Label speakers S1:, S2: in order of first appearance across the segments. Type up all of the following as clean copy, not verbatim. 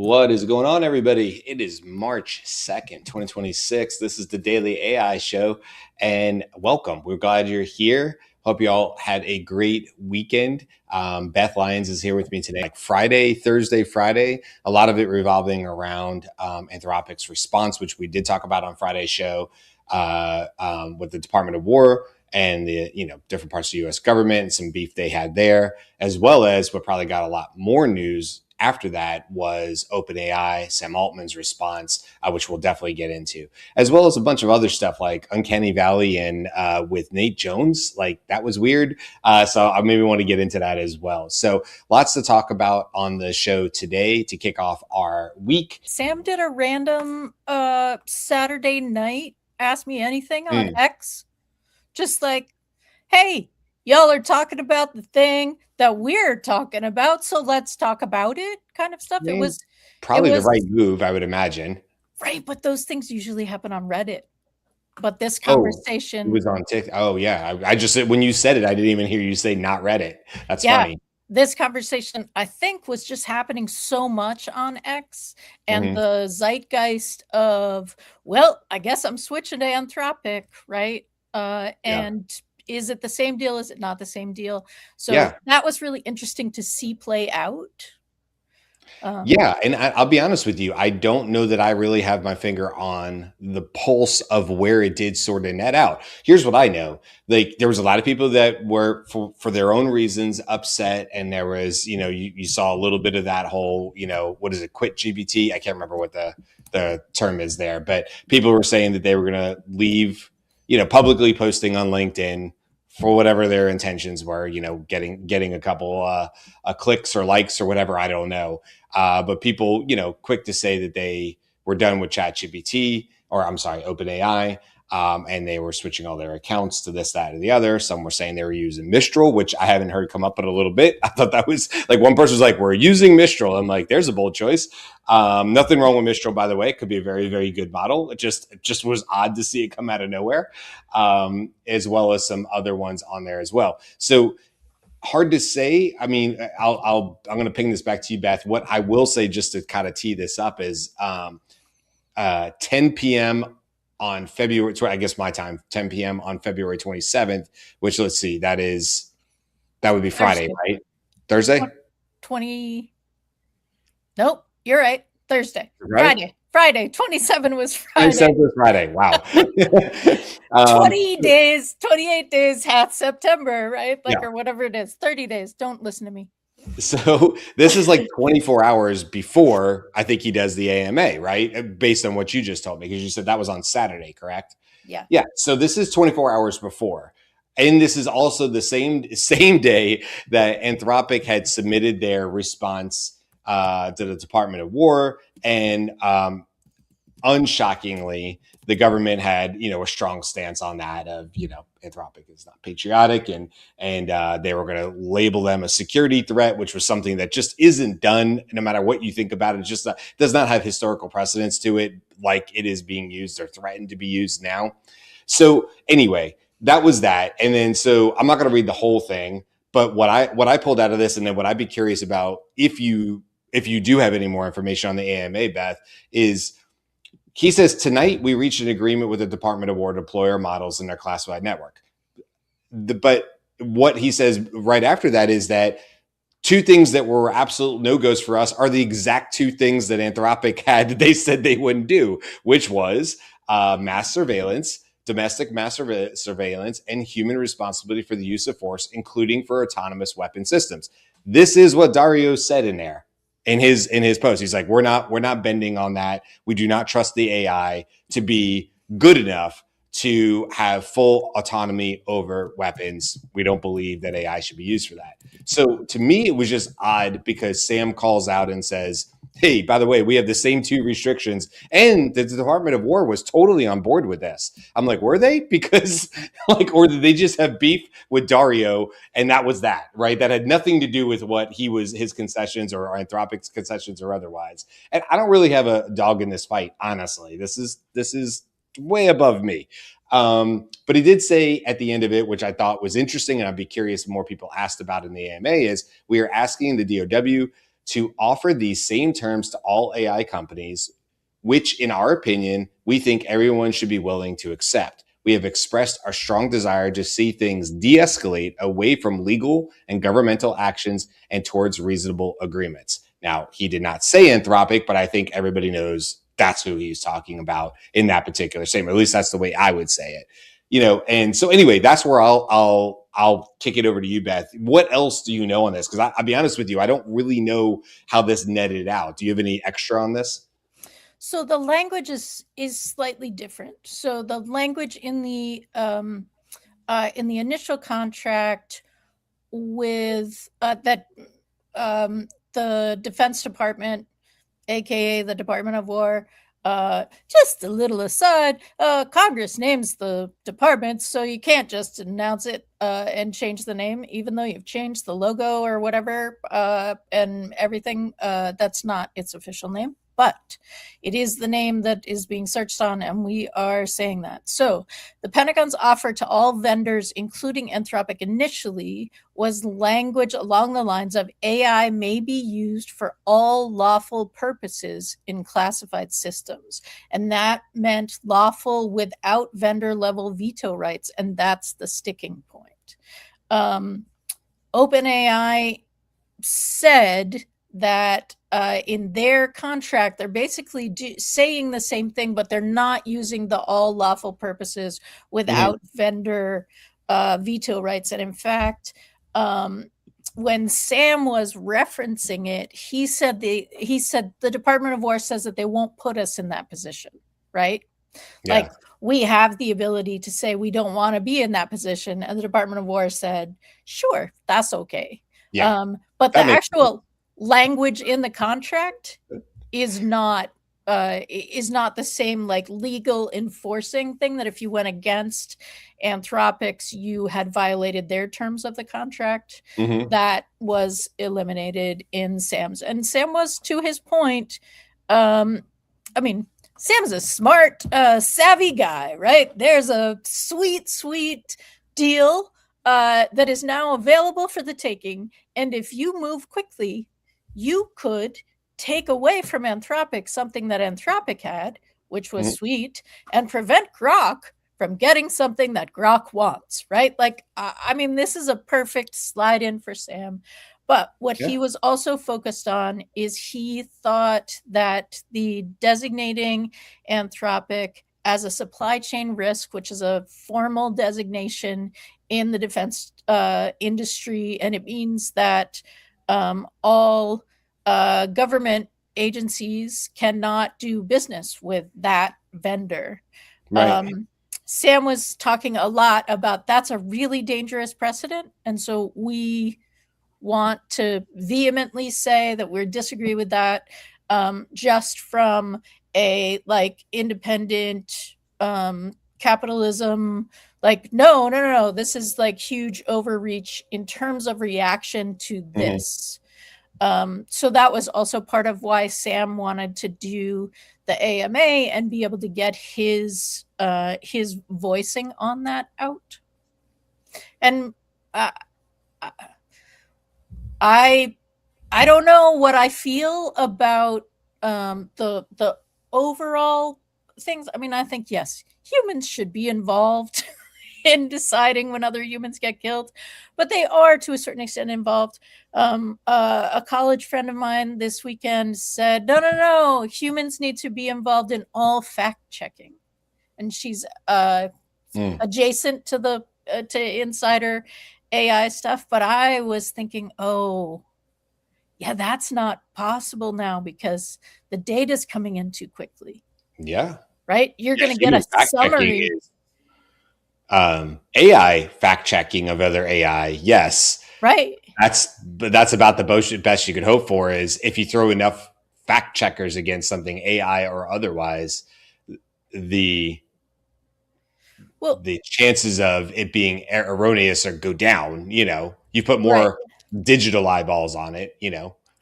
S1: What is going on, everybody? It is March 2nd, 2026. This is the Daily AI Show, and welcome. We're glad you're here. Hope you all had a great weekend. Beth Lyons is here with me today. Like Friday, Thursday, Friday, a lot of it revolving around Anthropic's response, which we did talk about on Friday's show with the Department of War and the different parts of the U.S. government and some beef they had there, as well as what probably got a lot more news after that was OpenAI, Sam Altman's response, which we'll definitely get into, as well as a bunch of other stuff like Uncanny Valley and with Nate Jones. Like that was weird. So I maybe want to get into that as well. So lots to talk about on the show today to kick off our week.
S2: Sam did a random Saturday night Ask Me Anything on X. Just like, hey, y'all are talking about the thing that we're talking about, so let's talk about it kind of stuff.
S1: Yeah,
S2: It was
S1: probably the right move, I would imagine.
S2: Right, but those things usually happen on Reddit. But this conversation
S1: it was on TikTok. Oh, yeah. I just said when you said it, I didn't even hear you say not Reddit. That's funny.
S2: This conversation, I think, was just happening so much on X and the zeitgeist of, well, I guess I'm switching to Anthropic, right? And is it the same deal? Is it not the same deal? So that was really interesting to see play out.
S1: And I'll be honest with you. I don't know that I really have my finger on the pulse of where it did sort of net out. Here's what I know. Like there was a lot of people that were for their own reasons upset. And there was, you saw a little bit of that whole, what is it? Quit GPT. I can't remember what the term is there, but people were saying that they were going to leave, publicly posting on LinkedIn for whatever their intentions were, getting a couple clicks or likes or whatever, I don't know. But people, quick to say that they were done with ChatGPT, or I'm sorry, OpenAI, and they were switching all their accounts to this, that, or the other. Some were saying they were using Mistral, which I haven't heard come up but a little bit. I thought that was like one person was like, we're using Mistral. I'm like, there's a bold choice. Nothing wrong with Mistral, by the way. It could be a very, very good model. It just was odd to see it come out of nowhere, as well as some other ones on there as well. So hard to say. I mean, I'm going to ping this back to you, Beth. What I will say, just to kind of tee this up, is 10 p.m. on February, I guess my time, 10 p.m. on February 27th, which let's see, that would be Friday, right? Thursday?
S2: 20. Nope, you're right. Thursday. Right? Friday. 27 was Friday.
S1: 27 was Friday. Wow.
S2: 28 days, half September, right? Or whatever it is. 30 days. Don't listen to me.
S1: So this is like 24 hours before I think he does the AMA, right? Based on what you just told me, because you said that was on Saturday, correct?
S2: Yeah.
S1: Yeah. So this is 24 hours before. And this is also the same day that Anthropic had submitted their response to the Department of War. And unshockingly, the government had, a strong stance on that of, Anthropic is not patriotic and they were going to label them a security threat, which was something that just isn't done no matter what you think about it. It just does not have historical precedence to it like it is being used or threatened to be used now. So anyway, that was that. And then, so I'm not going to read the whole thing, but what I pulled out of this, and then what I'd be curious about if you do have any more information on the AMA, Beth, is he says, tonight we reached an agreement with the Department of War to deploy our models in their classified network. But what he says right after that is that two things that were absolute no-goes for us are the exact two things that Anthropic had that they said they wouldn't do, which was mass surveillance, domestic mass surveillance, and human responsibility for the use of force, including for autonomous weapon systems. This is what Dario said in there. In his post, he's like, we're not bending on that. We do not trust the AI to be good enough to have full autonomy over weapons. We don't believe that AI should be used for that. So to me, it was just odd because Sam calls out and says, hey, by the way, we have the same two restrictions. And the Department of War was totally on board with this. I'm like, were they? Because or did they just have beef with Dario? And that was that, right? That had nothing to do with what his concessions or Anthropic's concessions or otherwise. And I don't really have a dog in this fight, honestly. This is way above me. But he did say at the end of it, which I thought was interesting, and I'd be curious if more people asked about in the AMA, is we are asking the DOW to offer these same terms to all AI companies, which, in our opinion, we think everyone should be willing to accept. We have expressed our strong desire to see things de escalate away from legal and governmental actions and towards reasonable agreements. Now, he did not say Anthropic, but I think everybody knows that's who he's talking about in that particular statement. At least that's the way I would say it. And so anyway, that's where I'll kick it over to you, Beth. What else do you know on this? Because I'll be honest with you, I don't really know how this netted out. Do you have any extra on this?
S2: So the language is slightly different. So the language in the initial contract with that the Defense Department, aka the Department of War, just a little aside, Congress names the department, so you can't just announce it and change the name, even though you've changed the logo or whatever and everything. That's not its official name, but it is the name that is being searched on, and we are saying that. So the Pentagon's offer to all vendors, including Anthropic initially, was language along the lines of AI may be used for all lawful purposes in classified systems. And that meant lawful without vendor level veto rights. And that's the sticking point. OpenAI said that in their contract, they're basically saying the same thing, but they're not using the all lawful purposes without vendor veto rights. And in fact, when Sam was referencing it, he said the Department of War says that they won't put us in that position, right? Yeah. Like, we have the ability to say we don't want to be in that position, and the Department of War said, sure, that's okay. Yeah. But the actual language in the contract is not the same like legal enforcing thing that if you went against Anthropic's, you had violated their terms of the contract. That was eliminated in Sam's. And Sam was, to his point, I mean, Sam's a smart, savvy guy, right? There's a sweet, sweet deal that is now available for the taking. And if you move quickly, you could take away from Anthropic something that Anthropic had, which was sweet, and prevent Grok from getting something that Grok wants, right? Like, I mean, this is a perfect slide in for Sam. But what he was also focused on is he thought that the designating Anthropic as a supply chain risk, which is a formal designation in the defense industry, and it means that all government agencies cannot do business with that vendor. Right. Sam was talking a lot about that's a really dangerous precedent. And so we want to vehemently say that we disagree with that, just from a like independent capitalism. Like, no, this is like huge overreach in terms of reaction to this. So that was also part of why Sam wanted to do the AMA and be able to get his voicing on that out. And I don't know what I feel about the overall things. I mean, I think, yes, humans should be involved in deciding when other humans get killed, but they are to a certain extent involved. A college friend of mine this weekend said, no, humans need to be involved in all fact checking. And she's adjacent to the to insider AI stuff, but I was thinking, oh, yeah, that's not possible now because the data's coming in too quickly.
S1: Yeah.
S2: Right? You're going to get a summary.
S1: AI fact checking of other AI, yes.
S2: Right.
S1: That's about the best you could hope for is if you throw enough fact checkers against something AI or otherwise, the chances of it being erroneous or go down. You put more digital eyeballs on it,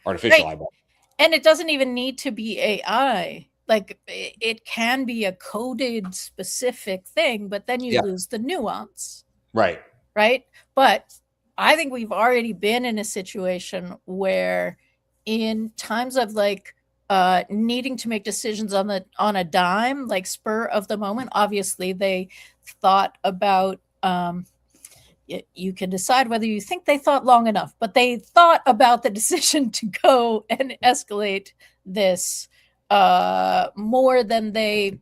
S1: artificial eyeballs.
S2: And it doesn't even need to be AI. Like, it can be a coded specific thing, but then you lose the nuance.
S1: Right.
S2: Right. But I think we've already been in a situation where in times of like needing to make decisions on a dime, like spur of the moment. Obviously, they thought about. You can decide whether you think they thought long enough, but they thought about the decision to go and escalate this more than they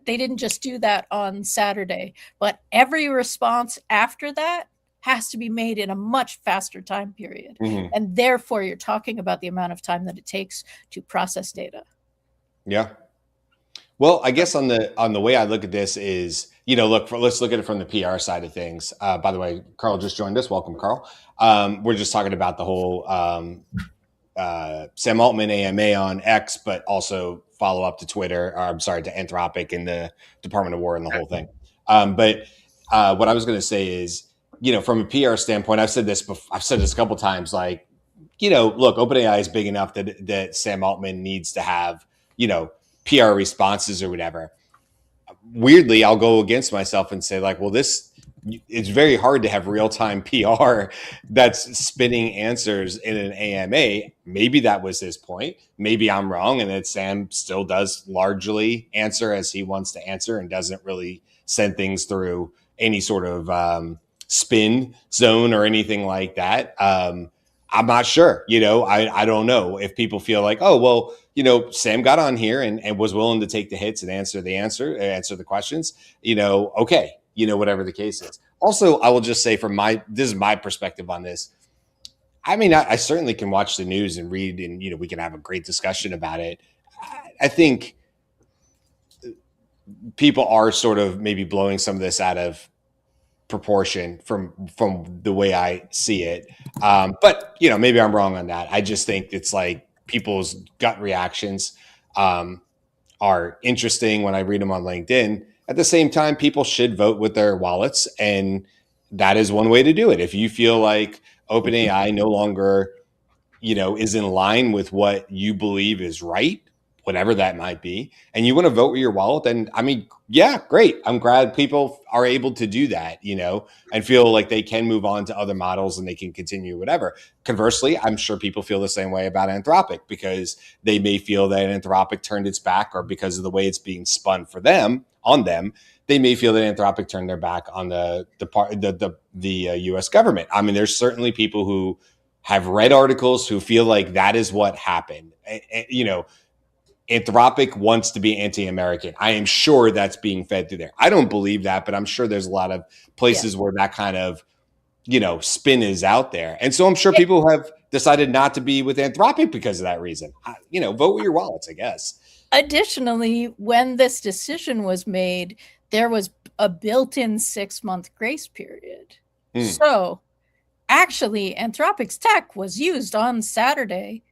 S2: didn't just do that on Saturday, but every response after that has to be made in a much faster time period.
S1: Mm-hmm.
S2: And therefore, you're talking about the amount of time that it takes to process data.
S1: Yeah. Well, I guess on the way I look at this is, let's look at it from the PR side of things. By the way, Karl just joined us. Welcome, Karl. We're just talking about the whole Sam Altman AMA on X, but also follow up to Twitter. Or, I'm sorry, to Anthropic and the Department of War and the whole thing. But what I was going to say is, from a PR standpoint, I've said this a couple times. Like, look, OpenAI is big enough that Sam Altman needs to have, PR responses or whatever. Weirdly, I'll go against myself and say like, well, it's very hard to have real-time PR that's spitting answers in an AMA. Maybe that was his point. Maybe I'm wrong, and that Sam still does largely answer as he wants to answer and doesn't really send things through any sort of spin zone or anything like that. I'm not sure. I don't know if people feel like, oh, well, Sam got on here and was willing to take the hits and answer the questions, okay, whatever the case is. Also, I will just say this is my perspective on this. I mean, I certainly can watch the news and read and, we can have a great discussion about it. I think people are sort of maybe blowing some of this out of proportion from the way I see it. But, maybe I'm wrong on that. I just think it's like people's gut reactions are interesting when I read them on LinkedIn. At the same time, people should vote with their wallets, and that is one way to do it. If you feel like OpenAI no longer, is in line with what you believe is right, whatever that might be, and you want to vote with your wallet, then I mean, yeah, great. I'm glad people are able to do that, and feel like they can move on to other models and they can continue whatever. Conversely, I'm sure people feel the same way about Anthropic because they may feel that Anthropic turned its back, or because of the way it's being spun on them, they may feel that Anthropic turned their back on the U.S. government. I mean, there's certainly people who have read articles who feel like that is what happened. Anthropic wants to be anti-American. I am sure that's being fed through there. I don't believe that, but I'm sure there's a lot of places where that kind of, spin is out there. And so I'm sure people have decided not to be with Anthropic because of that reason. Vote with your wallets, I guess.
S2: Additionally, when this decision was made, there was a built-in 6-month grace period. So actually, Anthropic's tech was used on Saturday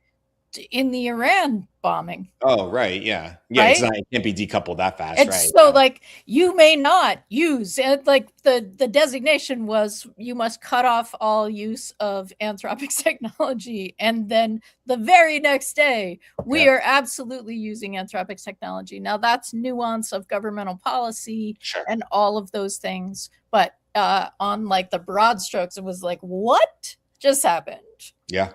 S2: in the Iran bombing.
S1: Oh, right. Yeah. Yeah. Right? It can't be decoupled that fast.
S2: It's
S1: right.
S2: So like you may not use it. Like the designation was you must cut off all use of Anthropic's technology. And then the very next day, we are absolutely using Anthropic's technology. Now that's nuance of governmental policy and all of those things. But on like the broad strokes, it was like, what just happened?
S1: Yeah.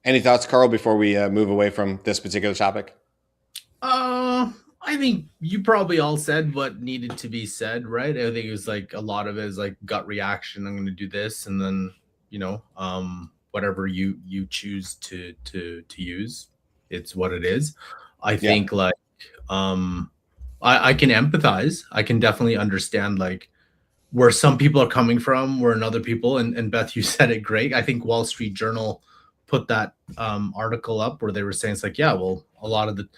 S1: Any thoughts, Karl, before we move away from this particular topic?
S3: I think you probably all said what needed to be said, right? I think it was like a lot of it is like gut reaction. I'm going to do this, and then whatever you choose to use, it's what it is. I think like I can empathize. I can definitely understand like where some people are coming from, where other people, and Beth, you said it great. I think Wall Street Journal put that article up where they were saying it's like, yeah, well, a lot of the,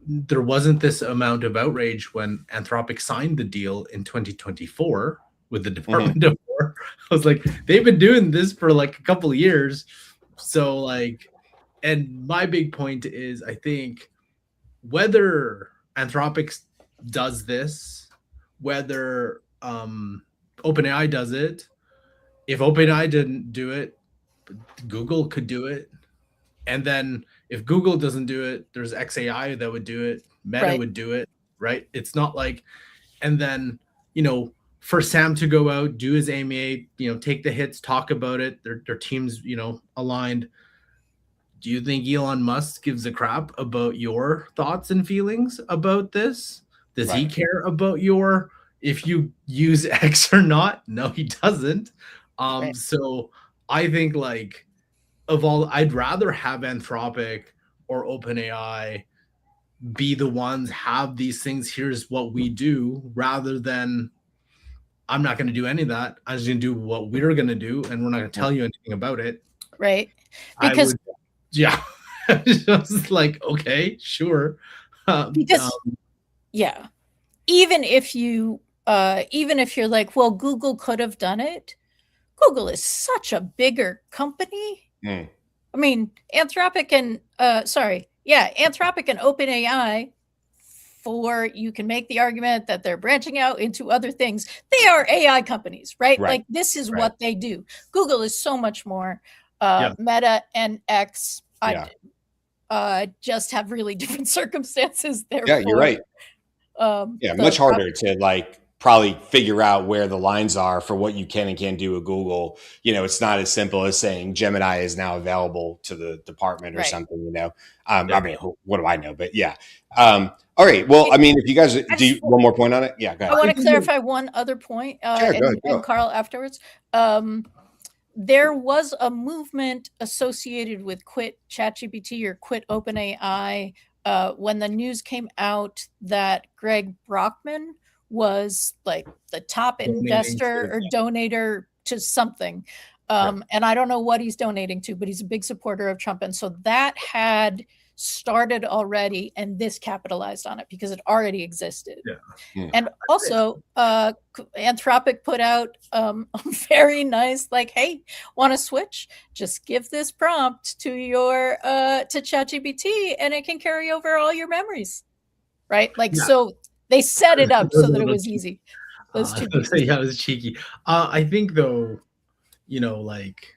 S3: there wasn't this amount of outrage when Anthropic signed the deal in 2024 with the Department of War. I was like, they've been doing this for like a couple of years. So like, and my big point is, I think whether Anthropic does this, whether OpenAI does it, if OpenAI didn't do it, Google could do it. And then if Google doesn't do it, there's XAI that would do it. Meta would do it, right? It's not like, and then, for Sam to go out, do his AMA, take the hits, talk about it, their teams, aligned. do you think Elon Musk gives a crap about your thoughts and feelings about this? Does he care about your if you use X or not? No, he doesn't. So I think like of all, I'd rather have Anthropic or OpenAI be the ones have these things. Here's what we do, rather than I'm not going to do any of that. I'm just going to do what we're going to do, and we're not going to tell you anything about it.
S2: Right. Because
S3: just like, okay, sure.
S2: Because yeah, even if you're like, well, Google could have done it. Google is such a bigger company. I mean, Anthropic and OpenAI, you can make the argument that they're branching out into other things. They are AI companies, right? Like this is what they do. Google is so much more. Meta and X just have really different circumstances there.
S1: Yeah, you're right. Much harder to like probably figure out where the lines are for what you can and can't do with Google. It's not as simple as saying Gemini is now available to the department or something, I mean, what do I know? But all right. Well, I mean, if you guys do one more point on it. Yeah, go ahead.
S2: I want to clarify one other point and Karl afterwards. There was a movement associated with quit ChatGPT or quit OpenAI when the news came out that Greg Brockman was like the top investor or donator to something. And I don't know what he's donating to, but he's a big supporter of Trump. And so that had started already, and this capitalized on it because it already existed. And also Anthropic put out a very nice, like, hey, want to switch? Just give this prompt to your to ChatGPT and it can carry over all your memories, right? Like, so they set it up so that it was easy. Those two pieces.
S3: Yeah, it was cheeky. I think though, like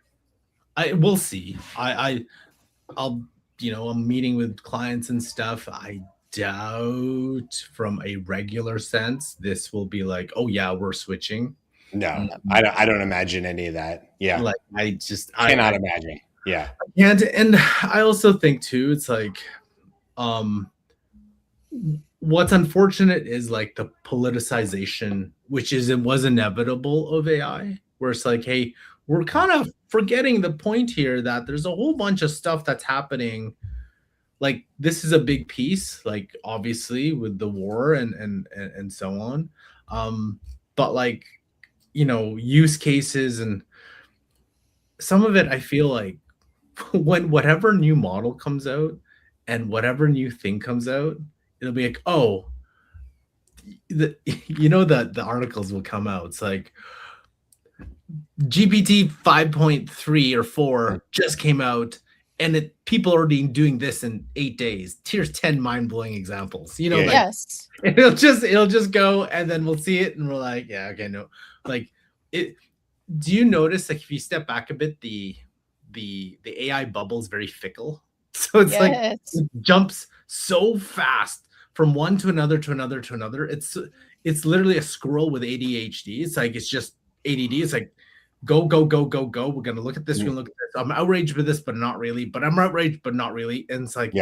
S3: we'll see. I'll I'm meeting with clients and stuff. I doubt from a regular sense this will be like, oh yeah, we're switching.
S1: No, I don't imagine any of that. Yeah,
S3: like I
S1: cannot imagine. Yeah,
S3: and I also think too, it's like, what's unfortunate is like the politicization, which was inevitable of AI, where it's like, hey, we're kind of forgetting the point here that there's a whole bunch of stuff that's happening. Like this is a big piece, like obviously with the war and so on. But like, use cases and some of it, I feel like when whatever new model comes out and whatever new thing comes out, it'll be like, oh, the articles will come out. It's like, GPT 5.3 or 4 just came out, and people are already doing this in 8 days. Here's 10 mind-blowing examples.
S2: Yes.
S3: It'll just go, and then we'll see it, and we're like, yeah, okay, no. Like it. Do you notice, like, if you step back a bit, the AI bubble is very fickle. So it's like it jumps so fast from one to another to another to another. It's literally a squirrel with ADHD. It's like it's just ADD. It's like go. We're gonna look at this. We're gonna look at this. I'm outraged with this, but not really. But I'm outraged, but not really. And it's like,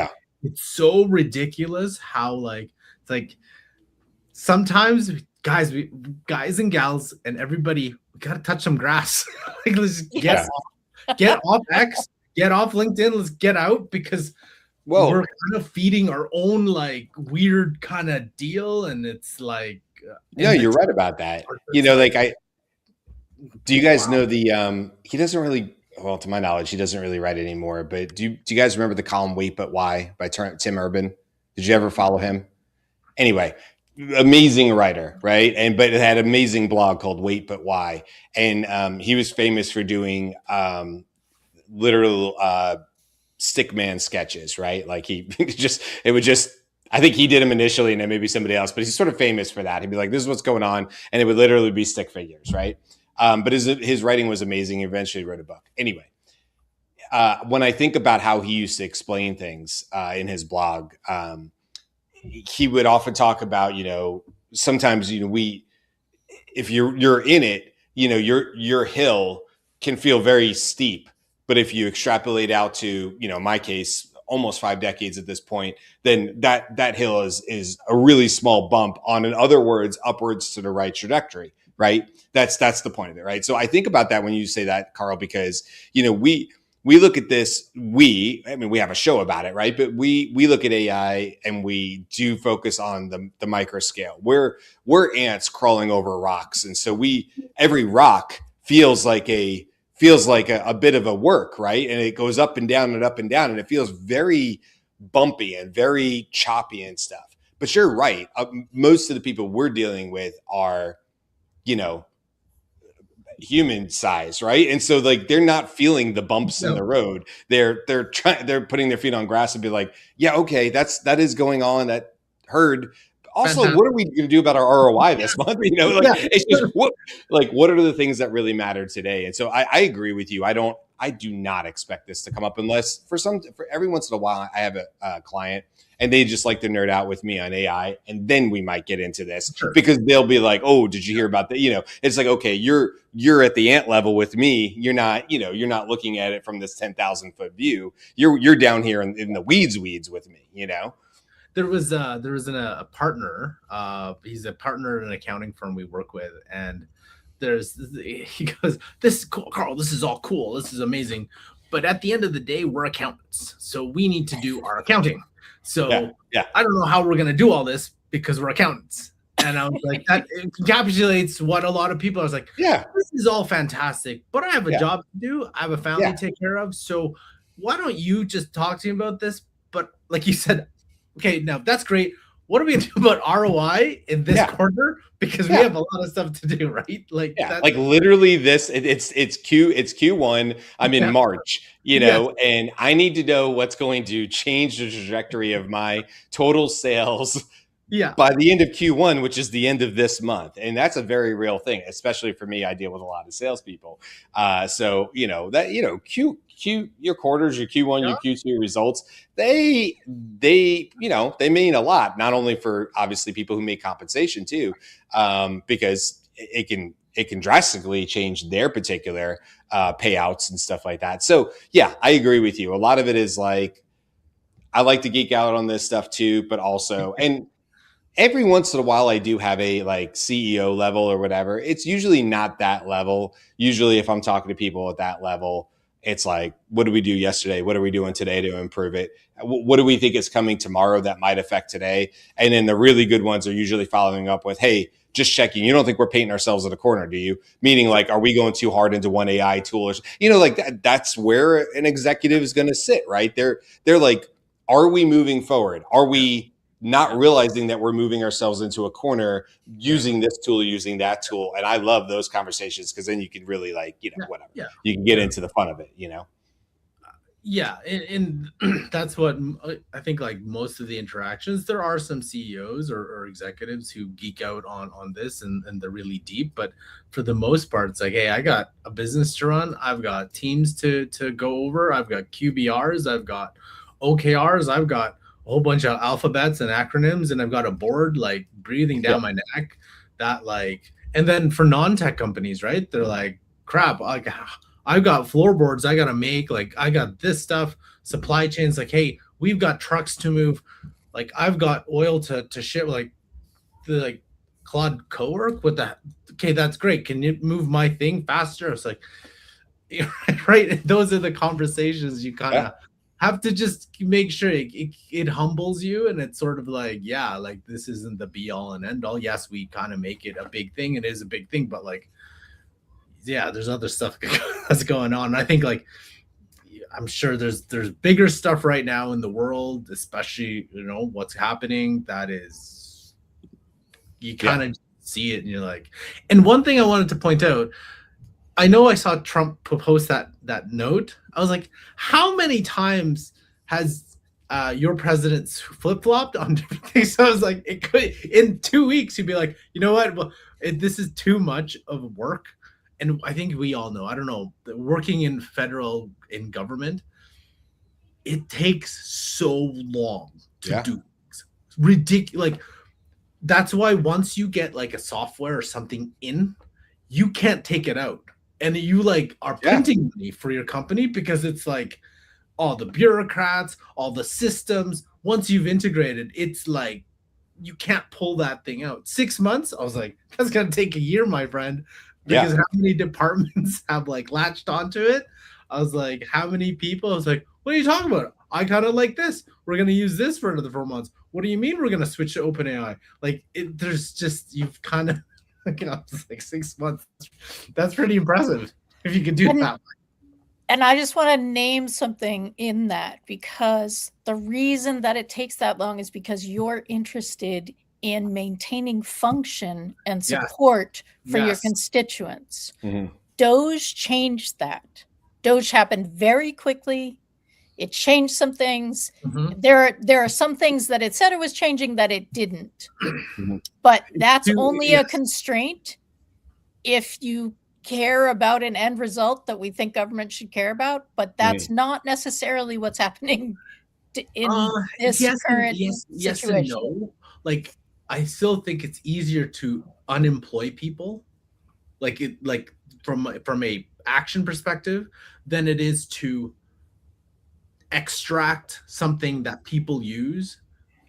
S3: it's so ridiculous how like it's like sometimes guys and gals and everybody, we gotta touch some grass. Like let's just get off X, get off LinkedIn. Let's get out because we're kind of feeding our own like weird kind of deal, and it's like
S1: you're right about that. Like do you guys know the he doesn't really, well, to my knowledge, he doesn't really write anymore, but do you guys remember the column Wait But Why by Tim Urban? Did you ever follow him? Anyway, amazing writer, right? But it had an amazing blog called Wait But Why. And he was famous for doing literal stickman sketches, right? Like I think he did them initially and then maybe somebody else, but he's sort of famous for that. He'd be like, this is what's going on. And it would literally be stick figures, right? But his writing was amazing. He eventually wrote a book. Anyway, when I think about how he used to explain things in his blog, he would often talk about, sometimes, if you're in it, your hill can feel very steep, But if you extrapolate out to, in my case, almost 5 decades at this point, then that hill is a really small bump on, in other words, upwards to the right trajectory, right? That's the point of it, right? So I think about that when you say that, Karl, because we look at this. We have a show about it, right? But we look at AI and we do focus on the micro scale. We're ants crawling over rocks, and so every rock feels like a bit of a work, right? And it goes up and down and up and down, and it feels very bumpy and very choppy and stuff. But you're right. Most of the people we're dealing with are, human size, right? And so like they're not feeling the bumps in the road. They're putting their feet on grass and be like, yeah, okay, that is going on. That heard. Also, fantastic. What are we going to do about our ROI this month? It's just what are the things that really matter today? And so I agree with you. I do not expect this to come up unless for every once in a while I have a client and they just like to nerd out with me on AI, and then we might get into this because they'll be like, "Oh, did you hear about that?" It's like, okay, you're at the ant level with me. You're not looking at it from this 10,000-foot view. You're down here in the weeds with me.
S3: There was a partner. He's a partner in an accounting firm we work with, and he goes, "This is cool, Karl. This is all cool. This is amazing. But at the end of the day, we're accountants, so we need to do our accounting. So I don't know how we're going to do all this because we're accountants." And I was like, that encapsulates what a lot of people. I was like, yeah, this is all fantastic, but I have a job to do. I have a family to take care of. So why don't you just talk to me about this? But like you said, okay, now that's great. What are we going to do about ROI in this quarter? Because we have a lot of stuff to do, right? Like,
S1: like literally this, it's Q1. I'm in March, and I need to know what's going to change the trajectory of my total sales by the end of Q1, which is the end of this month. And that's a very real thing, especially for me. I deal with a lot of salespeople. So, your quarters, your Q1, your Q2 results, they mean a lot, not only for obviously people who make compensation too, because it can drastically change their particular payouts and stuff like that. So yeah, I agree with you. A lot of it is like, I like to geek out on this stuff too, but also, and every once in a while I do have a like CEO level or whatever. It's usually not that level. Usually if I'm talking to people at that level, it's like, what did we do yesterday? What are we doing today to improve it? What do we think is coming tomorrow that might affect today? And then the really good ones are usually following up with, hey, just checking. You don't think we're painting ourselves in a corner, do you? Meaning like, are we going too hard into one AI tool? Or, like that's where an executive is going to sit, right? They're like, are we moving forward? Are we not realizing that we're moving ourselves into a corner using this tool, using that tool? And I love those conversations because then you can really like, whatever. Yeah. You can get into the fun of it,
S3: Yeah. And that's what I think, like most of the interactions, there are some CEOs or executives who geek out on this and they're really deep. But for the most part, it's like, hey, I got a business to run. I've got teams to go over. I've got QBRs. I've got OKRs. I've got a whole bunch of alphabets and acronyms, and I've got a board like breathing down my neck. That like, and then for non-tech companies, right? They're like, crap, I've got floorboards I gotta make, like I got this stuff, supply chains, like, hey, we've got trucks to move, like I've got oil to ship, like the like Claude co-work with that. Okay, that's great. Can you move my thing faster? It's like, right. Those are the conversations you kind of have to just make sure it humbles you, and it's sort of like, yeah, like this isn't the be all and end all. Yes, we kind of make it a big thing. It is a big thing, but like, yeah, there's other stuff that's going on. And I think like, I'm sure there's bigger stuff right now in the world, especially, what's happening. That is, you kind of see it and you're like, and one thing I wanted to point out, I know I saw Trump post that note. I was like, how many times has your president's flip-flopped on different things? So I was like, it could, in 2 weeks, you'd be like, you know what? Well, this is too much of work. And I think we all know, I don't know, working in government, it takes so long to do things. It's ridiculous. Like, that's why once you get like a software or something in, you can't take it out. and you like are printing money for your company because it's like all the bureaucrats, all the systems. Once you've integrated, it's like you can't pull that thing out. 6 months, I was like, that's gonna take a year, my friend, because how many departments have like latched onto it? I was like, how many people? I was like, what are you talking about? I kind of like this. We're gonna use this for another 4 months. What do you mean we're gonna switch to OpenAI? Like, there's just you've kind of like, like 6 months. That's pretty impressive if you could do that.
S2: And I just want to name something in that, because the reason that it takes that long is because you're interested in maintaining function and support for your constituents. Doge changed that. Doge happened very quickly. It changed some things. There are some things that it said it was changing that it didn't. But that's only a constraint if you care about an end result that we think government should care about, but that's not necessarily what's happening in this current situation.
S3: Yes and no. Like, I still think it's easier to unemploy people, like from a action perspective, than it is to extract something that people use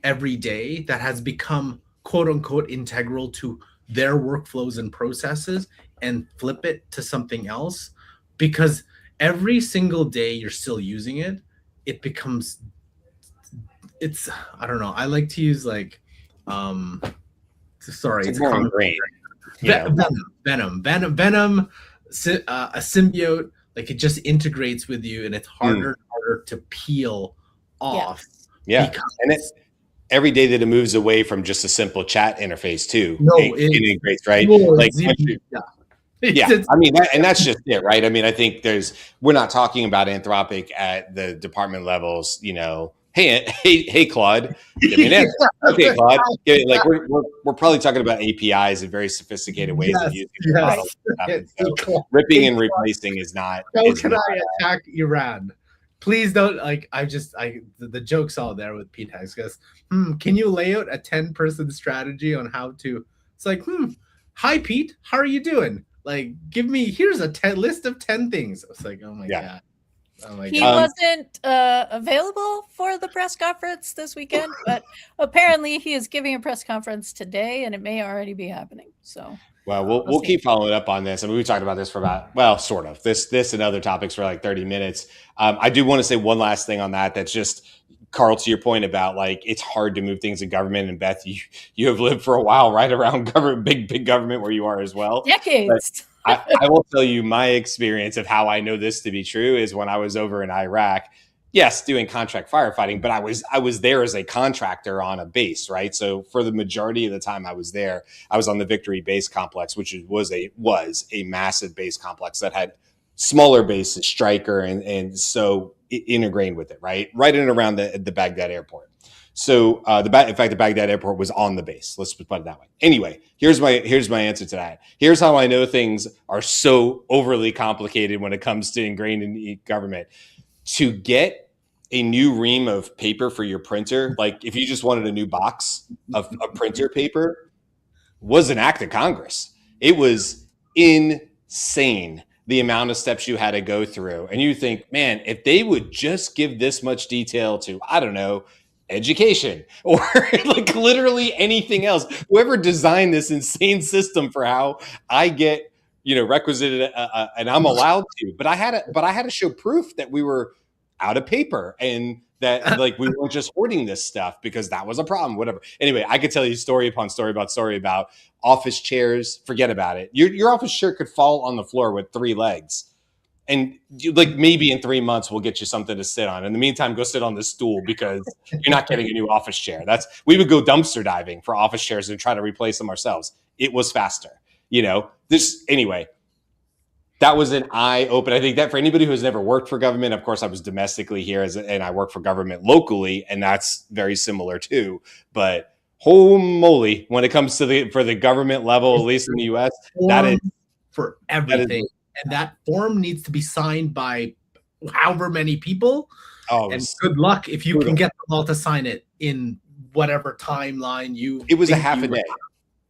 S3: every day that has become quote unquote integral to their workflows and processes and flip it to something else, because every single day you're still using it, it becomes, it's, I don't know. I like to use like, sorry, it's
S1: venom,
S3: a symbiote. Like, it just integrates with you, and it's harder and harder to peel off.
S1: And it's every day that it moves away from just a simple chat interface too. It integrates, right? Like, I mean, and that's just it, right? I mean, I think we're not talking about Anthropic at the department levels, you know. Hey, Claude, give me an answer. Okay, Claude. Like, we're probably talking about APIs and very sophisticated ways of using the model. So ripping and replacing is not.
S3: How can I attack Iran? Please don't. Like, the joke's all there with Pete Heggs. Goes, can you lay out a 10-person strategy on how to? It's like, hi Pete, how are you doing? Like, here's a list of 10 things. I was like, oh my god.
S2: He wasn't available for the press conference this weekend, but apparently he is giving a press conference today, and it may already be happening. So,
S1: well, we'll keep following up on this. I mean, we talked about this for about, sort of this and other topics for like 30 minutes. I do want to say one last thing on that. That's just, Karl, to your point about like, it's hard to move things in government. And Beth, you have lived for a while right around government, big government where you are as well.
S2: Decades.
S1: I will tell you my experience of how I know this to be true is when I was over in Iraq, yes, doing contract firefighting, but I was there as a contractor on a base, right? So for the majority of the time I was there, I was on the Victory Base Complex, which was a massive base complex that had smaller bases, Stryker, and so integrated with it, right in and around the Baghdad airport. So in fact, the Baghdad airport was on the base. Let's put it that way. Anyway, here's my answer to that. Here's how I know things are so overly complicated when it comes to ingrained in government. To get a new ream of paper for your printer, like if you just wanted a new box of printer paper, was an act of Congress. It was insane the amount of steps you had to go through. And you think, man, if they would just give this much detail to, I don't know, education or like literally anything else, whoever designed this insane system for how I get, requisited and I'm allowed to, but I had to show proof that we were out of paper and that like we weren't just hoarding this stuff, because that was a problem, whatever. Anyway, I could tell you story upon story about office chairs. Forget about it. Your office chair could fall on the floor with 3 legs. And maybe in 3 months we'll get you something to sit on. In the meantime, go sit on this stool because you're not getting a new office chair. We would go dumpster diving for office chairs and try to replace them ourselves. It was faster, anyway. That was an eye open. I think that for anybody who has never worked for government, of course, I was domestically here and I work for government locally, and that's very similar too. But holy moly, when it comes to for the government level, at least in the U.S., that is
S3: for everything. And that form needs to be signed by however many people. And good luck if you can get them all to sign it in whatever timeline you.
S1: It was a half a day.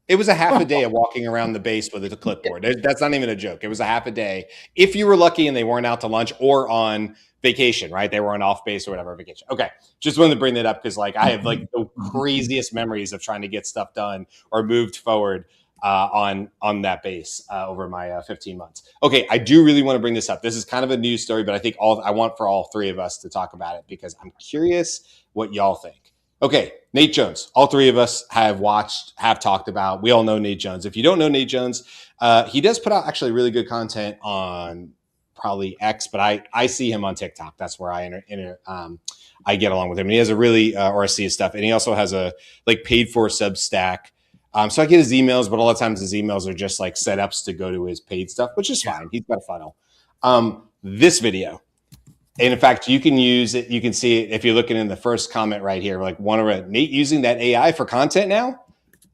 S1: It was a half a day of walking around the base with a clipboard. That's not even a joke. It was a half a day. If you were lucky and they weren't out to lunch or on vacation, right? They were on off base or whatever vacation. Okay. Just wanted to bring that up because like I have like the craziest memories of trying to get stuff done or moved forward on that base over my 15 months. Okay. I do really want to bring this up. This is kind of a news story, but I think I want for all three of us to talk about it because I'm curious what y'all think. Okay, Nate Jones. All three of us have talked about. We all know Nate Jones. If you don't know Nate Jones, he does put out actually really good content on probably X, but I see him on TikTok. That's where I get along with him. And he has a really, or I see his stuff, and he also has a like paid for Substack. So I get his emails, but a lot of times his emails are just like setups to go to his paid stuff, which is fine. He's got a funnel. This video. And in fact, you can use it. You can see it if you're looking in the first comment right here, like Nate using that AI for content now.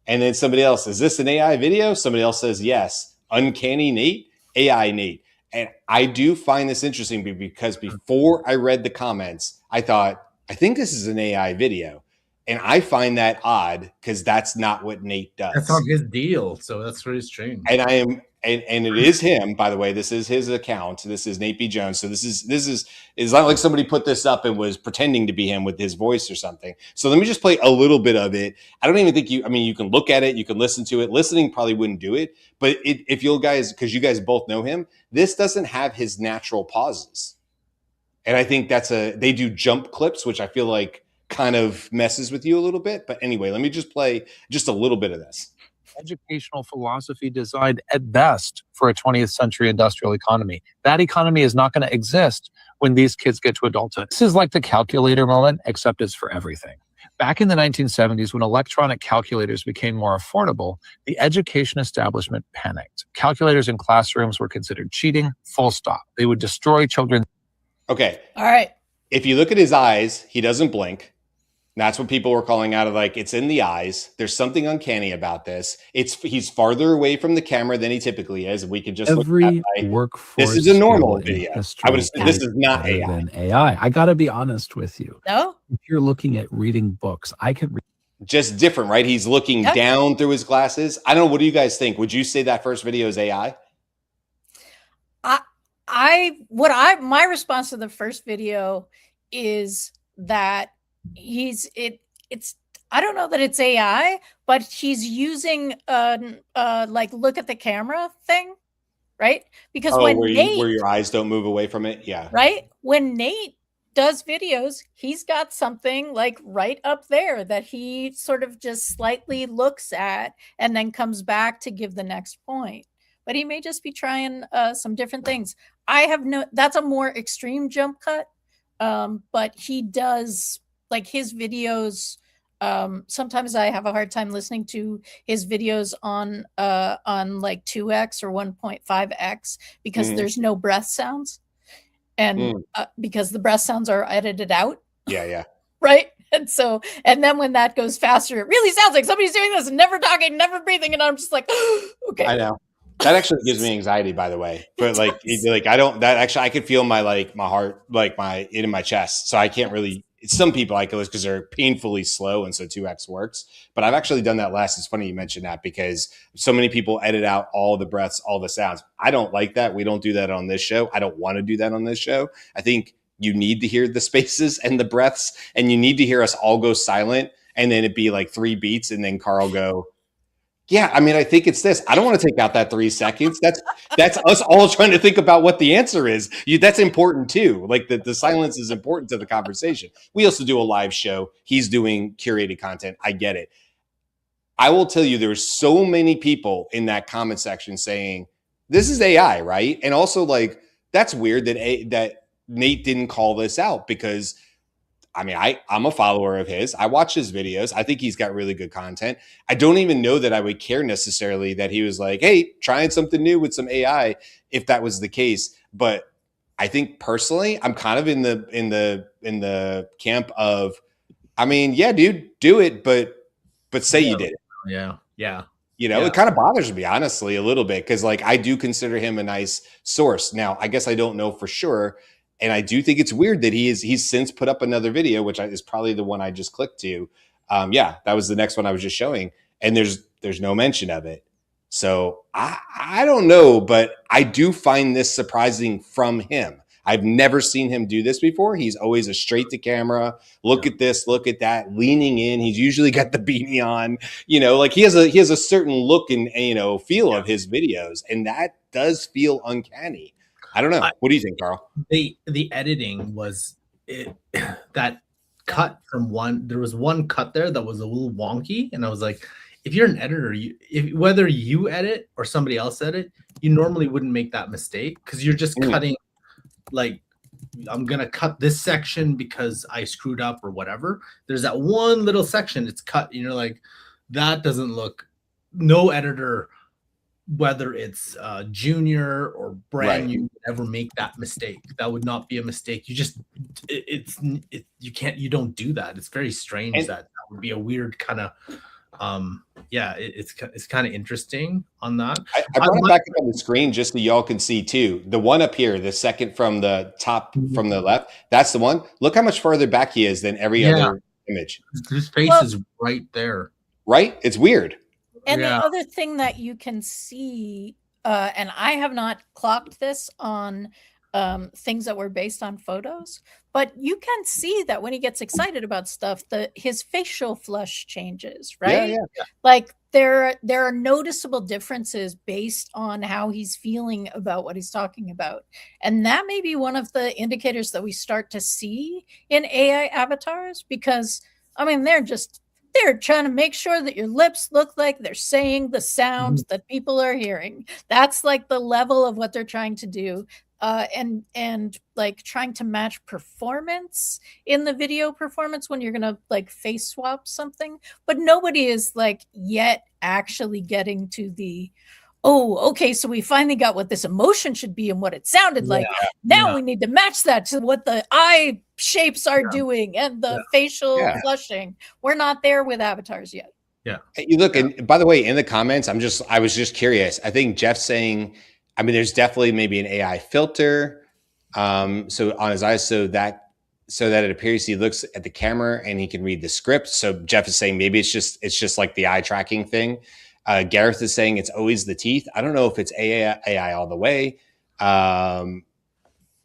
S1: And then somebody else, is this an AI video? Somebody else says, yes. Uncanny Nate, AI Nate. And I do find this interesting because before I read the comments, I thought, I think this is an AI video. And I find that odd because that's not what Nate does.
S3: That's not his deal. So that's very strange.
S1: And I am, and it is him, by the way. This is his account. This is Nate B. Jones. So this is it's not like somebody put this up and was pretending to be him with his voice or something. So let me just play a little bit of it. I don't even think you can look at it, you can listen to it. Listening probably wouldn't do it, but if you guys, because you guys both know him, this doesn't have his natural pauses. And I think they do jump clips, which I feel like kind of messes with you a little bit. But anyway, let me just play just a little bit of this.
S4: Educational philosophy designed at best for a 20th century industrial economy. That economy is not going to exist when these kids get to adulthood. This is like the calculator moment, except it's for everything. Back in the 1970s, when electronic calculators became more affordable, the education establishment panicked. Calculators in classrooms were considered cheating, full stop. They would destroy children.
S1: Okay.
S2: All right.
S1: If you look at his eyes, he doesn't blink. That's what people were calling out of like, it's in the eyes. There's something uncanny about this. He's farther away from the camera than he typically is. We could just
S5: every workforce.
S1: This is a normal video. I would say this is not AI.
S5: Than AI. I got to be honest with you.
S2: No,
S5: if you're looking at reading books, I could read.
S1: Just different, right? He's looking down through his glasses. I don't know. What do you guys think? Would you say that first video is AI?
S2: My response to the first video is that it's I don't know that it's AI, but he's using like look at the camera thing, right? Because when Nate,
S1: where your eyes don't move away from it, yeah,
S2: right. When Nate does videos, he's got something like right up there that he sort of just slightly looks at and then comes back to give the next point. But he may just be trying some different things. That's a more extreme jump cut, but he does. Like his videos, sometimes I have a hard time listening to his videos on like 2x or 1.5x because there's no breath sounds, and because the breath sounds are edited out.
S1: Yeah.
S2: Right. And then when that goes faster, it really sounds like somebody's doing this and never talking, never breathing, and I'm just like, okay.
S1: I know. That actually gives me anxiety, by the way. But I could feel my heart, in my chest. So I can't really. Some people I can listen because they're painfully slow, and so 2x works. But I've actually done that less. It's funny you mentioned that because so many people edit out all the breaths, all the sounds. I don't like that. We don't do that on this show. I don't want to do that on this show. I think you need to hear the spaces and the breaths, and you need to hear us all go silent, and then it'd be like 3 beats, and then Karl go, yeah, I mean, I think it's this. I don't want to take out that 3 seconds. That's us all trying to think about what the answer is. That's important too. Like the silence is important to the conversation. We also do a live show. He's doing curated content. I get it. I will tell you, there's so many people in that comment section saying, this is AI, right? And also like, that's weird that Nate didn't call this out because I mean, I'm a follower of his. I watch his videos. I think he's got really good content. I don't even know that I would care necessarily that he was like, hey, trying something new with some AI, if that was the case. But I think personally, I'm kind of in the camp of, I mean, yeah, dude, do it, but say you did it.
S3: Yeah.
S1: It kind of bothers me, honestly, a little bit, because like I do consider him a nice source. Now, I guess I don't know for sure. And I do think it's weird that he's since put up another video, which is probably the one I just clicked to. That was the next one I was just showing. And there's there's no mention of it. So I don't know, but I do find this surprising from him. I've never seen him do this before. He's always a straight to camera, look at this, look at that, leaning in. He's usually got the beanie on, like he has a certain look and feel of his videos, and that does feel uncanny. I don't know. What do you think, Karl?
S3: The editing was that cut from one. There was one cut there that was a little wonky, and I was like, if you're an editor, whether you edit or somebody else edit, you normally wouldn't make that mistake because you're just cutting. Like, I'm gonna cut this section because I screwed up or whatever. There's that one little section it's cut, and you're like, that doesn't look. No editor, whether it's junior or brand new, would ever make that mistake. That would not be a mistake. You just, you don't do that. It's very strange. That would be a weird kind of. It's kind of interesting on that.
S1: I brought it back up on the screen just so y'all can see too. The one up here, the second from the top from the left, that's the one. Look how much further back he is than every other image.
S3: His face is right there.
S1: Right? It's weird.
S2: And the other thing that you can see, and I have not clocked this on things that were based on photos, but you can see that when he gets excited about stuff, his facial flush changes, right? Yeah. Like there are noticeable differences based on how he's feeling about what he's talking about. And that may be one of the indicators that we start to see in AI avatars, because I mean, they're trying to make sure that your lips look like they're saying the sounds that people are hearing. That's like the level of what they're trying to do. And like trying to match performance in the video performance when you're gonna like face swap something, but nobody is like yet actually getting to the, okay, so we finally got what this emotion should be and what it sounded like. Now we need to match that to what the eye shapes are doing and the facial flushing. We're not there with avatars yet.
S1: Yeah. You look, and by the way, in the comments, I was just curious. I think Jeff's saying, I mean, there's definitely maybe an AI filter. So on his eyes, so that it appears he looks at the camera and he can read the script. So Jeff is saying maybe it's just like the eye tracking thing. Gareth is saying it's always the teeth. I don't know if it's AI all the way.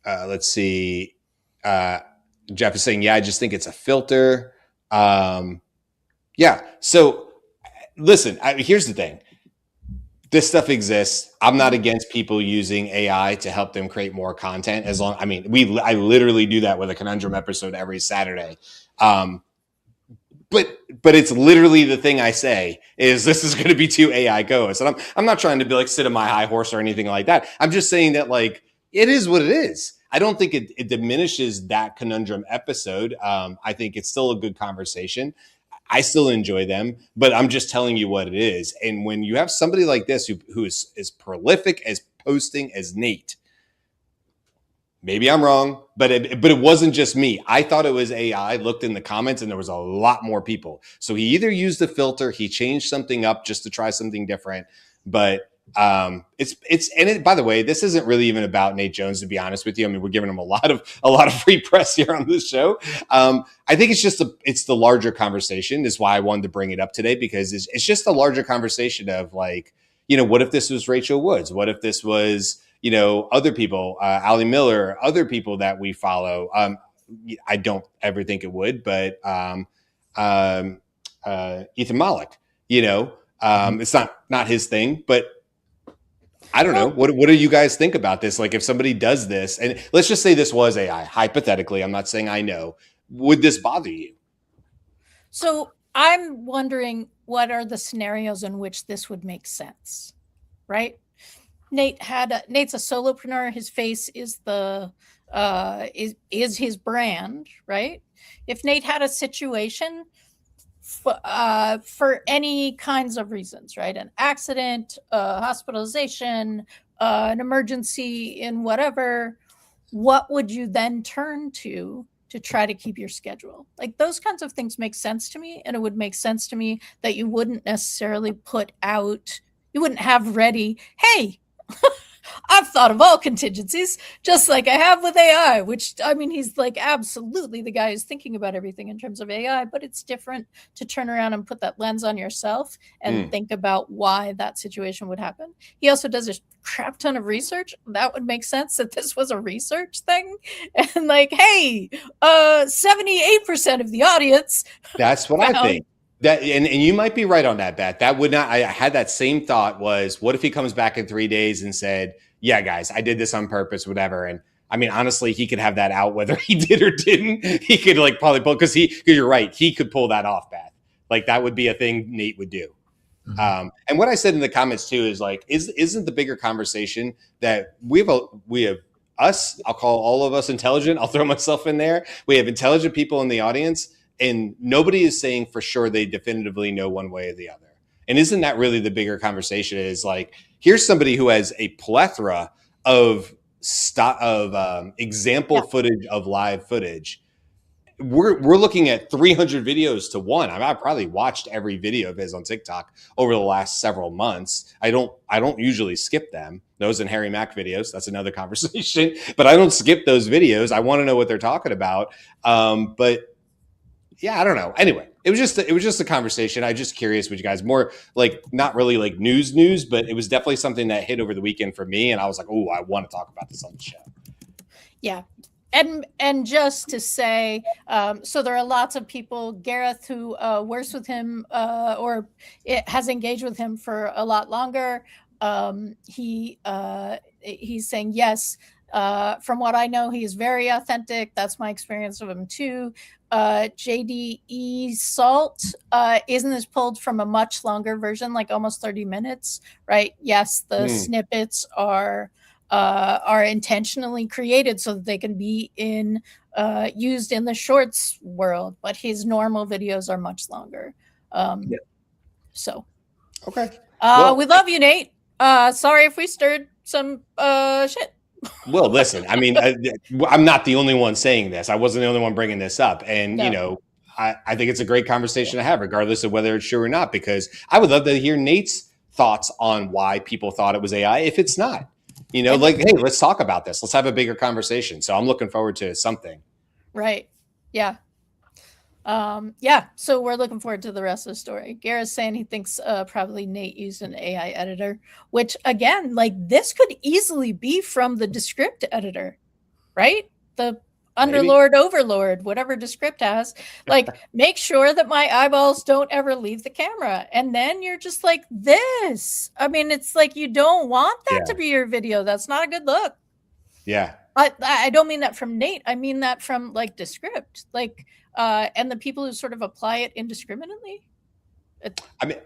S1: Let's see. Jeff is saying, I just think it's a filter. So listen, here's the thing. This stuff exists. I'm not against people using AI to help them create more content. I literally do that with a Conundrum episode every Saturday. But it's literally the thing I say is this is going to be too AI goes. And I'm not trying to be like sit on my high horse or anything like that. I'm just saying that like, it is what it is. I don't think it diminishes that Conundrum episode. I think it's still a good conversation. I still enjoy them, but I'm just telling you what it is. And when you have somebody like this who is as prolific as posting as Nate, maybe I'm wrong, but it wasn't just me. I thought it was AI. I looked in the comments and there was a lot more people. So he either used the filter, he changed something up just to try something different. But by the way, this isn't really even about Nate Jones, to be honest with you. I mean, we're giving him a lot of free press here on this show. I think it's the larger conversation is why I wanted to bring it up today, because it's just a larger conversation of like, what if this was Rachel Woods? What if this was, other people, Ali Miller, other people that we follow? I don't ever think it would, but Ethan Malik, it's not his thing, but I don't know. What do you guys think about this? Like if somebody does this, and let's just say this was AI, hypothetically, I'm not saying I know, would this bother you?
S2: So I'm wondering what are the scenarios in which this would make sense, right? Nate's a solopreneur. His face is is his brand, right? If Nate had a situation for any kinds of reasons, right? An accident, hospitalization, an emergency in whatever, what would you then turn to try to keep your schedule? Like those kinds of things make sense to me. And it would make sense to me that you wouldn't necessarily you wouldn't have ready, hey, I've thought of all contingencies, just like I have with AI, which, I mean, he's like absolutely the guy who's thinking about everything in terms of AI, but it's different to turn around and put that lens on yourself and think about why that situation would happen. He also does a crap ton of research. That would make sense that this was a research thing. And like, hey, 78% of the audience.
S1: That's what I think. That and you might be right on that, Beth. That would not. I had that same thought. Was what if he comes back in 3 days and said, "Yeah, guys, I did this on purpose, whatever." And I mean, honestly, he could have that out whether he did or didn't. He could like probably pull because you're right. He could pull that off, Beth. Like that would be a thing Nate would do. And what I said in the comments too is like, isn't the bigger conversation that we have us? I'll call all of us intelligent. I'll throw myself in there. We have intelligent people in the audience. And nobody is saying for sure they definitively know one way or the other. And isn't that really the bigger conversation? Is like, here's somebody who has a plethora of example footage of live footage. We're looking at 300 videos to one. I probably watched every video of his on TikTok over the last several months. I don't usually skip them. Those and Harry Mack videos. That's another conversation. But I don't skip those videos. I want to know what they're talking about. But yeah, I don't know. Anyway, it was just a conversation. I was just curious with you guys, more like not really like news, but it was definitely something that hit over the weekend for me. And I was like, oh, I want to talk about this on the show.
S2: Yeah. And just to say, so there are lots of people, Gareth, who works with him or has engaged with him for a lot longer. He's saying, yes, from what I know, he is very authentic. That's my experience of him too. JDE Salt, isn't this pulled from a much longer version, like almost 30 minutes, right? Yes, the snippets are intentionally created so that they can be used in the shorts world, but his normal videos are much longer. So,
S1: okay.
S2: We love you, Nate. Sorry if we stirred some shit.
S1: Well, listen, I mean, I'm not the only one saying this. I wasn't the only one bringing this up. And, you know, I think it's a great conversation to have, regardless of whether it's true or not, because I would love to hear Nate's thoughts on why people thought it was AI if it's not. You know, like, hey, let's talk about this. Let's have a bigger conversation. So I'm looking forward to something.
S2: Right. Yeah. So we're looking forward to the rest of the story. Garrett's saying he thinks probably Nate used an AI editor, which again, like this could easily be from the Descript editor, right? The Underlord, Overlord, whatever Descript has. Like, make sure that my eyeballs don't ever leave the camera. And then you're just like this. I mean, it's like you don't want that to be your video. That's not a good look.
S1: Yeah.
S2: I don't mean that from Nate. I mean that from like Descript. Like, and the people who sort of apply it indiscriminately.
S1: I mean,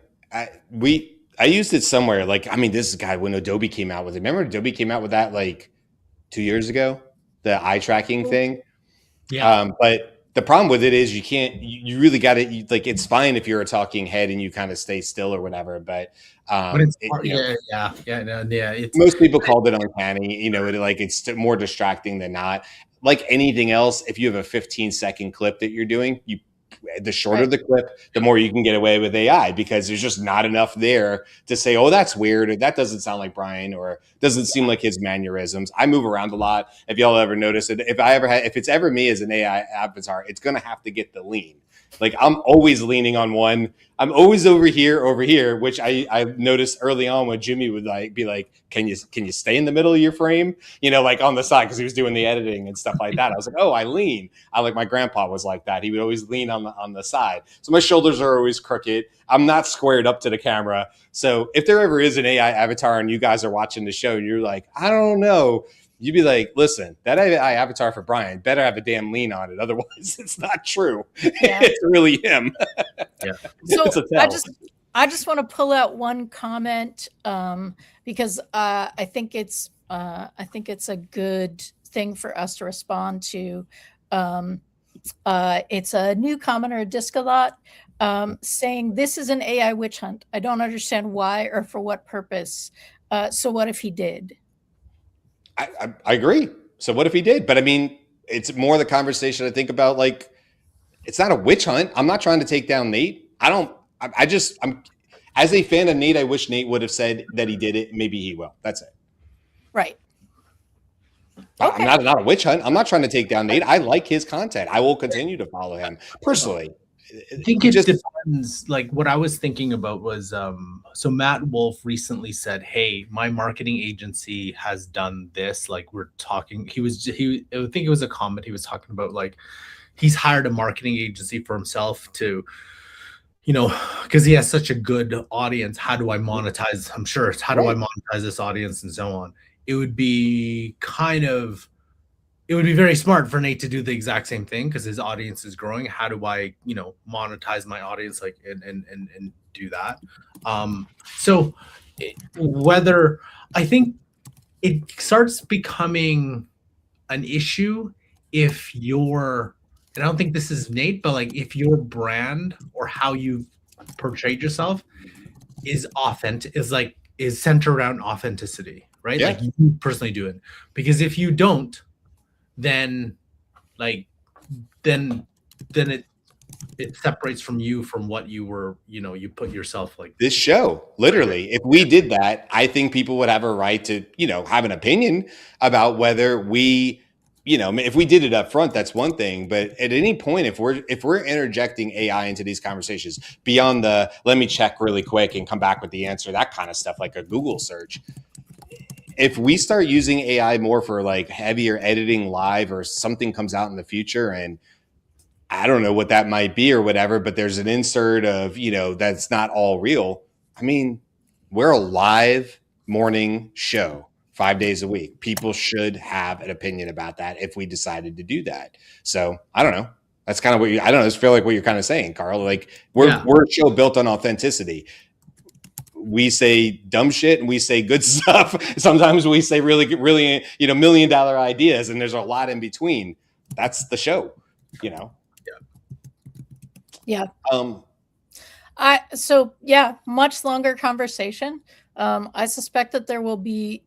S1: I used it somewhere. Like, I mean, this guy, when Adobe came out with it, remember Adobe came out with that like 2 years ago, the eye tracking thing.
S3: Yeah.
S1: But the problem with it is you really got to, like, it's fine if you're a talking head and you kind of stay still or whatever. But
S3: it's
S1: most people called it uncanny. You know, it's more distracting than not. Like anything else, if you have a 15-second clip that you're doing, the shorter the clip, the more you can get away with AI, because there's just not enough there to say, oh, that's weird, or that doesn't sound like Brian, or doesn't seem like his mannerisms. I move around a lot. If y'all ever notice it, if it's ever me as an AI avatar, it's going to have to get the lean. Like, I'm always leaning on one. I'm always over here, which I noticed early on when Jyunmi would be like, can you stay in the middle of your frame? You know, like on the side, because he was doing the editing and stuff like that. I was like, oh, I lean. I like, my grandpa was like that. He would always lean on the side. So my shoulders are always crooked. I'm not squared up to the camera. So if there ever is an AI avatar and you guys are watching the show and you're like, I don't know, you'd be like, listen, that AI avatar for Brian better have a damn lean on it. Otherwise, it's not true. Yeah. It's really him.
S3: Yeah.
S2: So I just want to pull out one comment because I think it's a good thing for us to respond to. It's a new commenter, Discalot, saying this is an AI witch hunt. I don't understand why or for what purpose. So what if he did?
S1: I agree. So what if he did? But I mean, it's more the conversation I think about, like, it's not a witch hunt. I'm not trying to take down Nate. I'm as a fan of Nate, I wish Nate would have said that he did it. Maybe he will. That's it.
S2: Right.
S1: But
S2: Okay.
S1: I'm not a witch hunt. I'm not trying to take down Nate. I like his content. I will continue to follow him personally.
S3: I think it depends. Like what I was thinking about was so Matt Wolf recently said, "Hey, my marketing agency has done this." Like we're talking, I think it was a comment he was talking about. Like he's hired a marketing agency for himself to, because he has such a good audience. How do I monetize? I'm sure it's how do I monetize this audience and so on. It would be very smart for Nate to do the exact same thing because his audience is growing. How do I, monetize my audience and do that? So whether I think it starts becoming an issue if you're, and I don't think this is Nate, but like if your brand or how you portrayed yourself is authentic, is centered around authenticity, right?
S1: Yeah.
S3: Like you personally do it. Because if you don't, then it separates from you from what you were, you put yourself like
S1: this show. Literally, if we did that, I think people would have a right to, have an opinion about whether we, if we did it up front, that's one thing. But at any point, if we're interjecting AI into these conversations beyond the let me check really quick and come back with the answer, that kind of stuff, like a Google search. If we start using AI more for like heavier editing live or something comes out in the future, and I don't know what that might be or whatever, but there's an insert of, that's not all real. I mean, we're a live morning show 5 days a week. People should have an opinion about that if we decided to do that. So I don't know. That's kind of what I just feel like what you're kind of saying, Karl. Like we're a show built on authenticity. We say dumb shit and we say good stuff. Sometimes we say really, really, $1 million ideas, and there's a lot in between. That's the show,
S2: Yeah. Much longer conversation. I suspect that there will be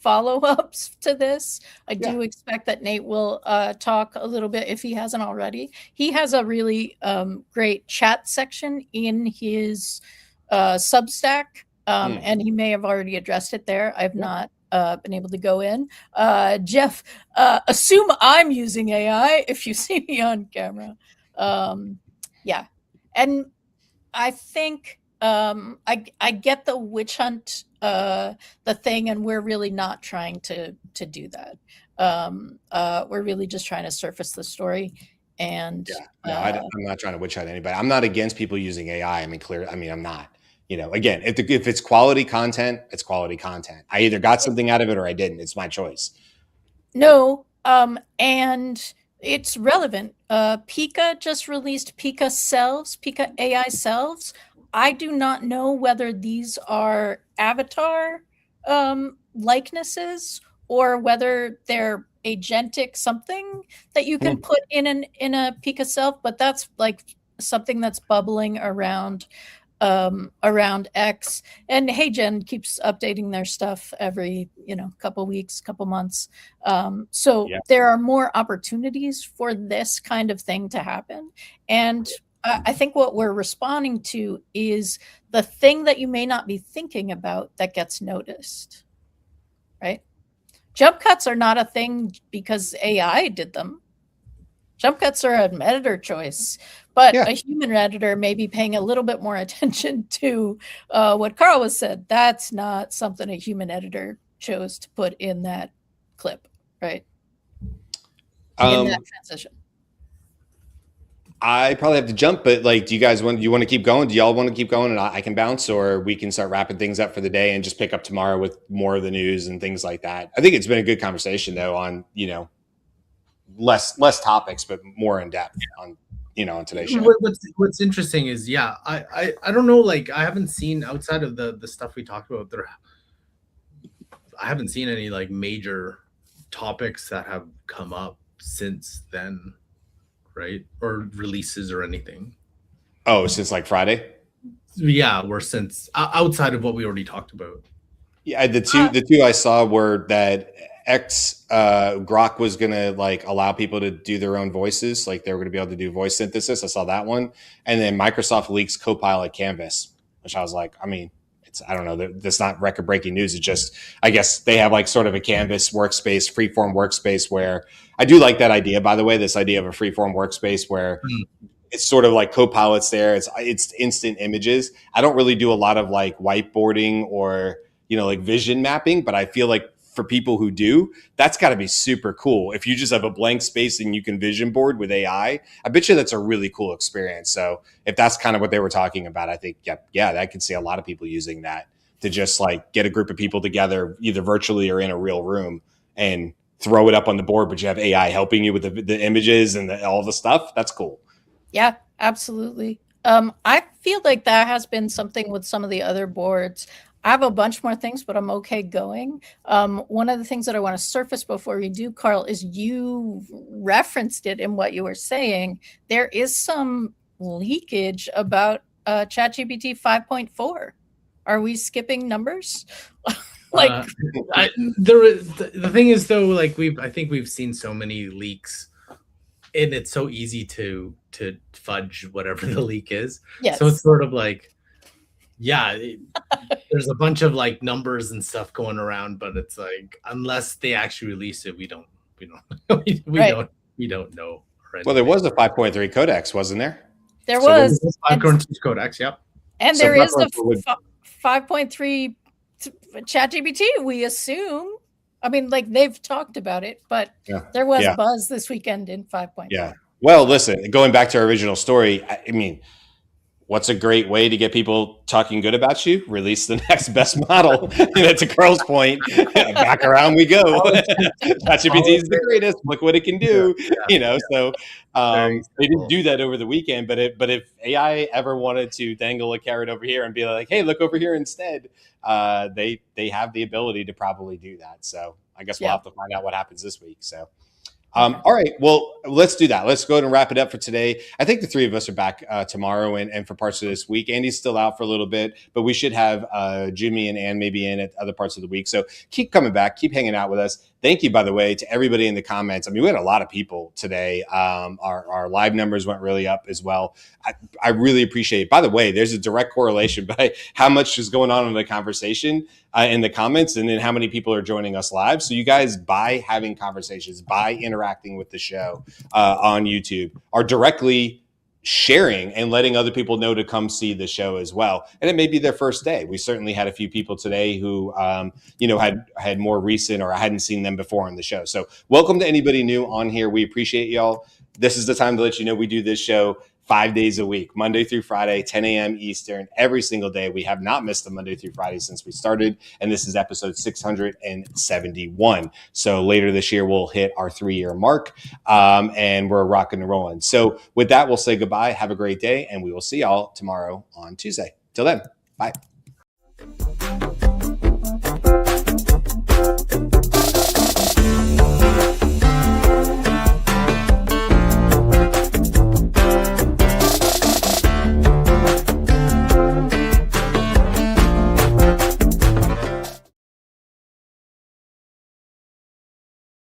S2: follow-ups to this. I do expect that Nate will talk a little bit if he hasn't already. He has a really great chat section in his Substack, and he may have already addressed it there. I've not been able to go in. Jeff, assume I'm using AI if you see me on camera. And I think I get the witch hunt the thing, and we're really not trying to do that. We're really just trying to surface the story. And
S1: I'm not trying to witch hunt anybody. I'm not against people using AI. I'm not. Again, if it's quality content, it's quality content. I either got something out of it or I didn't. It's my choice.
S2: No, and it's relevant. Pika just released Pika AI selves. I do not know whether these are avatar likenesses or whether they're agentic something that you can put in a Pika self, but that's like something that's bubbling around X. And HeyGen keeps updating their stuff every couple weeks, couple months. There are more opportunities for this kind of thing to happen. And I think what we're responding to is the thing that you may not be thinking about that gets noticed, right? Jump cuts are not a thing because AI did them. Jump cuts are an editor choice, but a human editor may be paying a little bit more attention to what Karl was said. That's not something a human editor chose to put in that clip, right? In that transition.
S1: I probably have to jump, but like, do you want to keep going? Do y'all want to keep going and I can bounce, or we can start wrapping things up for the day and just pick up tomorrow with more of the news and things like that? I think it's been a good conversation though on, less topics, but more in depth on, on today's show.
S3: What's interesting is, I don't know, like I haven't seen outside of the stuff we talked about there. I haven't seen any like major topics that have come up since then, right? Or releases or anything.
S1: Oh, since like Friday?
S3: Yeah, or since outside of what we already talked about.
S1: Yeah, the two I saw were that Grok was gonna like allow people to do their own voices, like they were gonna be able to do voice synthesis. I saw that one, and then Microsoft leaks Copilot Canvas, which I was like, I don't know, that's not record breaking news. It's just, I guess they have like sort of a canvas workspace, freeform workspace, where I do like that idea, by the way, this idea of a freeform workspace where it's sort of like Copilot's there. It's instant images. I don't really do a lot of like whiteboarding or, like vision mapping, but I feel like for people who do, that's got to be super cool. If you just have a blank space and you can vision board with AI, I bet you that's a really cool experience. So if that's kind of what they were talking about, I think, yeah, I can see a lot of people using that to just like get a group of people together, either virtually or in a real room, and throw it up on the board, but you have AI helping you with the images and all the stuff. That's cool.
S2: Yeah, absolutely. I feel like that has been something with some of the other boards. I have a bunch more things, but I'm okay going. One of the things that I want to surface before we do, Karl, is you referenced it in what you were saying. There is some leakage about ChatGPT 5.4. Are we skipping numbers?
S3: The thing is, though, like I think we've seen so many leaks, and it's so easy to fudge whatever the leak is.
S2: Yes.
S3: So it's sort of like, yeah, there's a bunch of like numbers and stuff going around, but it's like, unless they actually release it, we don't know.
S1: Well, there was a 5.3 codex, wasn't there?
S2: There was
S3: 5.3 codex. Yep.
S2: And there is a 5.3 ChatGPT, we assume. I mean, like they've talked about it, but there was buzz this weekend in 5.3.
S1: Yeah. Well, listen, going back to our original story, I mean, what's a great way to get people talking good about you? Release the next best model. And to Karl's point, back around we go. ChatGPT is the greatest. Look what it can do. So they didn't do that over the weekend. But if AI ever wanted to dangle a carrot over here and be like, hey, look over here instead, they have the ability to probably do that. So I guess we'll have to find out what happens this week. So. All right. Well, let's do that. Let's go ahead and wrap it up for today. I think the three of us are back tomorrow and for parts of this week. Andy's still out for a little bit, but we should have Jyunmi and Ann maybe in at other parts of the week. So keep coming back, keep hanging out with us. Thank you, by the way, to everybody in the comments. I mean, we had a lot of people today. Our live numbers went really up as well. I really appreciate it. By the way, there's a direct correlation by how much is going on in the conversation in the comments and then how many people are joining us live. So you guys, by having conversations, by interacting with the show on YouTube, are directly sharing and letting other people know to come see the show as well. And it may be their first day. We certainly had a few people today who, had more recent, or I hadn't seen them before on the show. So welcome to anybody new on here. We appreciate y'all. This is the time to let you know we do this show 5 days a week, Monday through Friday, 10 a.m. Eastern, every single day. We have not missed a Monday through Friday since we started. And this is episode 671. So later this year, we'll hit our 3-year mark and we're rocking and rolling. So with that, we'll say goodbye. Have a great day. And we will see y'all tomorrow on Tuesday. Till then, bye.